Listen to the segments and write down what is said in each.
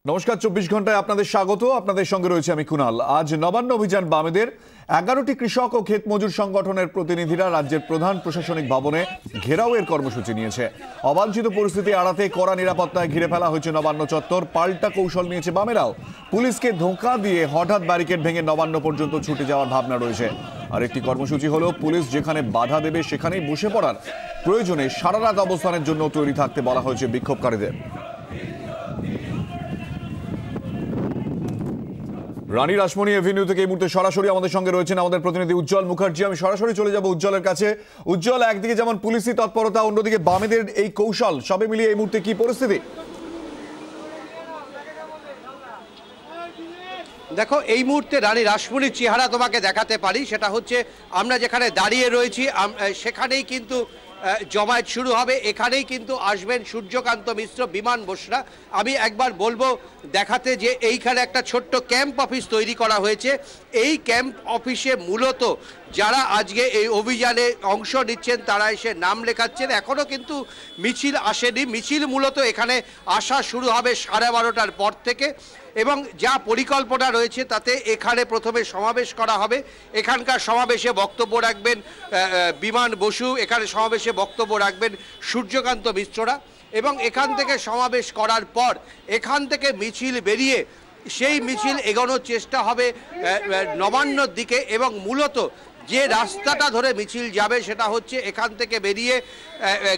নমস্কার, 24 ঘন্টায় আপনাদের স্বাগত। আপনাদের সঙ্গে রয়েছে আমি কুনাল। আজ নবান্ন অভিযান বামেদের 11টি কৃষক ও ক্ষেত মজুর সংগঠনের প্রতিনিধিরা রাজ্যের প্রধান প্রশাসনিক ভবনে ঘেরাওয়ের কর্মসূচি নিয়েছে। অবাঞ্ছিত পরিস্থিতি এড়াতে কড়া নিরাপত্তায় ঘিরে ফেলা হয়েছে নবান্ন চত্বর। পাল্টা কৌশল নিয়েছে বামেরাও। পুলিশকে ধোঁকা দিয়ে হঠাৎ ব্যারিকেড ভেঙে নবান্ন পর্যন্ত ছুটে যাওয়ার ভাবনা রয়েছে। আর একটি কর্মসূচি হলো পুলিশ যেখানে বাধা দেবে সেখানেই বসে পড়ার, প্রয়োজনে সারা রাত অবস্থানের জন্য তৈরি থাকতে বলা হয়েছে বিক্ষোভকারীদের। রানী রাসমণি এভিনিউ থেকে এই মুহূর্তে সরাসরি আমাদের সঙ্গে রয়েছেন আমাদের প্রতিনিধি উজ্জ্বল মুখার্জি। আমি সরাসরি চলে যাব উজ্জ্বলের কাছে। উজ্জ্বল, একদিকে যেমন পুলিশি তৎপরতা, অন্যদিকে বামেদের এই কৌশল, সবে মিলিয়ে এই মুহূর্তে কি পরিস্থিতি? দেখো, এই মুহূর্তে রানী রাসমণির চেহারা তোমাকে দেখাতে পারি। সেটা হচ্ছে আমরা যেখানে দাঁড়িয়ে রয়েছি সেখানেই কিন্তু জমায়েত শুরু হবে। এখানেই কিন্তু আসবেন সূর্যকান্ত মিশ্র, বিমান বসরা। আমি একবার বলবো দেখাতে যে এইখানে একটা ছোট্ট ক্যাম্প অফিস তৈরি করা হয়েছে। এই ক্যাম্প অফিসে মূলত যারা আজকে এই অভিযানে অংশ নিচ্ছেন তারা এসে নাম লেখাচ্ছেন। এখনও কিন্তু মিছিল আসেনি। মিছিল মূলত এখানে আসা শুরু হবে 12:30টার পর থেকে, এবং যা পরিকল্পনা রয়েছে তাতে এখানে প্রথমে সমাবেশ করা হবে। এখানকার সমাবেশে বক্তব্য রাখবেন বিমান বসু, এখানে সমাবেশে বক্তব্য রাখবেন সূর্যকান্ত মিশ্ররা, এবং এখান থেকে সমাবেশ করার পর এখান থেকে মিছিল বেরিয়ে সেই মিছিল এগোনোর চেষ্টা হবে নবান্নর দিকে। এবং মূলত যে রাস্তাটা ধরে মিছিল যাবে সেটা হচ্ছে এখান থেকে বেরিয়ে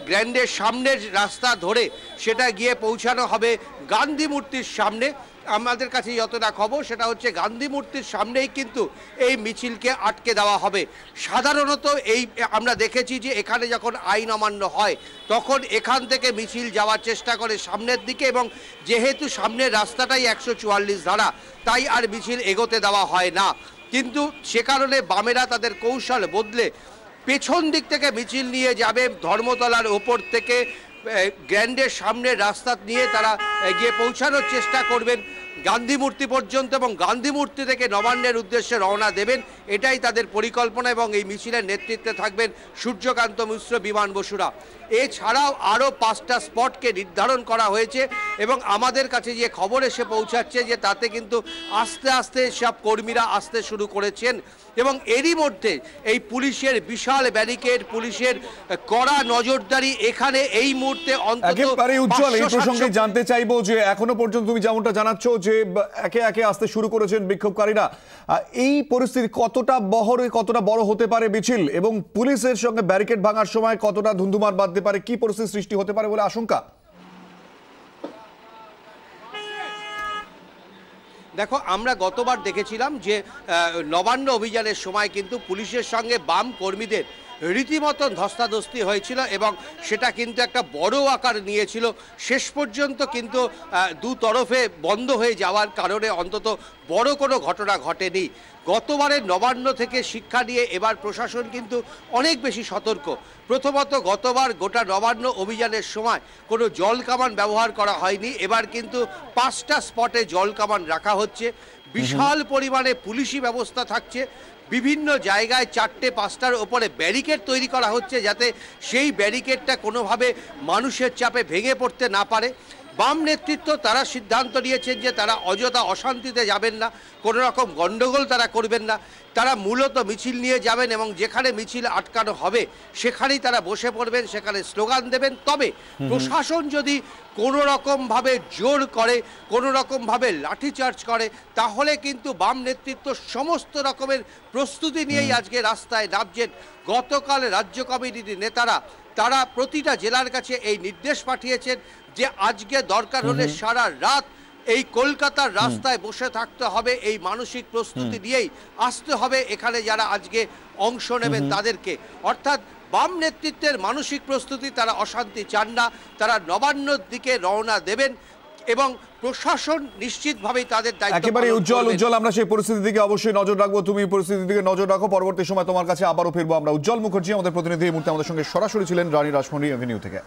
গ্র্যান্ডের সামনের রাস্তা ধরে সেটা গিয়ে পৌঁছানো হবে গান্ধী মূর্তির সামনে। আমাদের কাছে যতটা খবর সেটা হচ্ছে গান্ধী মূর্তির সামনেই কিন্তু এই মিছিলকে আটকে দেওয়া হবে। সাধারণত এই আমরা দেখেছি যে এখানে যখন আইন অমান্য হয় তখন এখান থেকে মিছিল যাওয়ার চেষ্টা করে সামনের দিকে, এবং যেহেতু সামনের রাস্তাটাই 144 ধারা, তাই আর মিছিল এগোতে দেওয়া হয় না। কিন্তু সে কারণে বামেরা তাদের কৌশল বদলে পেছন দিক থেকে মিছিল নিয়ে যাবে। ধর্মতলার ওপর থেকে গ্র্যান্ডের সামনের রাস্তা নিয়ে তারা গিয়ে পৌঁছানোর চেষ্টা করবেন গান্ধী মূর্তি পর্যন্ত, এবং গান্ধী মূর্তি থেকে নবান্নের উদ্দেশ্যে রওনা দেবেন। এটাই তাদের পরিকল্পনা, এবং এই মিছিলের নেতৃত্বে থাকবেন সূর্যকান্ত মিশ্র, বিমান বসুরা। এছাড়াও আরও 5টা স্পটকে নির্ধারণ করা হয়েছে, এবং আমাদের কাছে যে খবর এসে পৌঁছাচ্ছে যে তাতে কিন্তু আস্তে আস্তে সব কর্মীরা আসতে শুরু করেছেন। এবং এরই মধ্যে এই পুলিশের বিশাল ব্যারিকেড, পুলিশের কড়া নজরদারি এখানে এই মুহূর্তে একেবারে উজ্জ্বল। এই প্রসঙ্গে জানতে চাইবো যে এখনো পর্যন্ত তুমি যেমনটা জানাচ্ছ যে একে একে আসতে শুরু করেছেন বিক্ষোভকারীরা, এই পরিস্থিতি কতটা কতটা বড় হতে পারে মিছিল, এবং পুলিশের সঙ্গে ব্যারিকেড ভাঙার সময় কতটা ধুন্ধুমার বাঁধতে পারে, কি পরিস্থিতি সৃষ্টি হতে পারে বলে আশঙ্কা? দেখো, আমরা গতবার দেখেছিলাম যে নবান্ন অভিযানের সময় কিন্তু পুলিশের সঙ্গে বাম কর্মীদের রীতিমতন ধস্তাধস্তি হয়েছিল, এবং সেটা কিন্তু একটা বড় আকার নিয়েছিল। শেষ পর্যন্ত কিন্তু দু তরফে বন্ধ হয়ে যাওয়ার কারণে অন্তত বড় কোনো ঘটনা ঘটেনি। গতবারের নবান্ন থেকে শিক্ষা নিয়ে এবার প্রশাসন কিন্তু অনেক বেশি সতর্ক। প্রথমত, গতবার গোটা নবান্ন অভিযানের সময় কোনো জল কামান ব্যবহার করা হয়নি। এবার কিন্তু 5টা স্পটে জল কামান রাখা হচ্ছে। বিশাল পরিমাণে পুলিশি ব্যবস্থা থাকছে। বিভিন্ন জায়গায় 4টে-5টার ওপরে ব্যারিকেড তৈরি করা হচ্ছে, যাতে সেই ব্যারিকেডটা কোনোভাবে মানুষের চাপে ভেঙে পড়তে না পারে। বাম নেতৃত্ব তারা সিদ্ধান্ত নিয়েছেন যে তারা অযথা অশান্তিতে যাবেন না, কোনো রকম গণ্ডগোল তারা করবেন না। তারা মূলত মিছিল নিয়ে যাবেন, এবং যেখানে মিছিল আটকানো হবে সেখানেই তারা বসে পড়বেন, সেখানে স্লোগান দেবেন। তবে প্রশাসন যদি কোনো রকমভাবে জোর করে, কোনো রকমভাবে লাঠিচার্জ করে, তাহলে কিন্তু বাম নেতৃত্ব সমস্ত রকমের প্রস্তুতি নিয়েই আজকে রাস্তায় নামছেন। গতকাল রাজ্য কমিটির নেতারা তারা প্রতিটা জেলার কাছে এই নির্দেশ পাঠিয়েছেন যে আজকে দরকার হলে সারা রাত এই কলকাতার রাস্তায় বসে থাকতে হবে। এই মানসিক প্রস্তুতি নিয়েই আসতে হবে এখানে যারা আজকে অংশ নেবেন তাদেরকে। অর্থাৎ বাম নেতৃত্বের মানসিক প্রস্তুতি, তারা অশান্তি চান না, তারা নবান্নর দিকে রওনা দেবেন, এবং প্রশাসন নিশ্চিতভাবেই তাদের দায়িত্ব। একেবারে উজ্জ্বল, আমরা সেই পরিস্থিতির দিকে অবশ্যই নজর রাখবো। তুমি পরিস্থিতির দিকে নজর রাখো, পরবর্তী সময় তোমার কাছে আবারও ফিরবো আমরা। উজ্জ্বল মুখার্জি আমাদের প্রতিনিধি এই মুহূর্তে আমাদের সঙ্গে সরাসরি ছিলেন রানী রাসমণি এভিনিউ থেকে।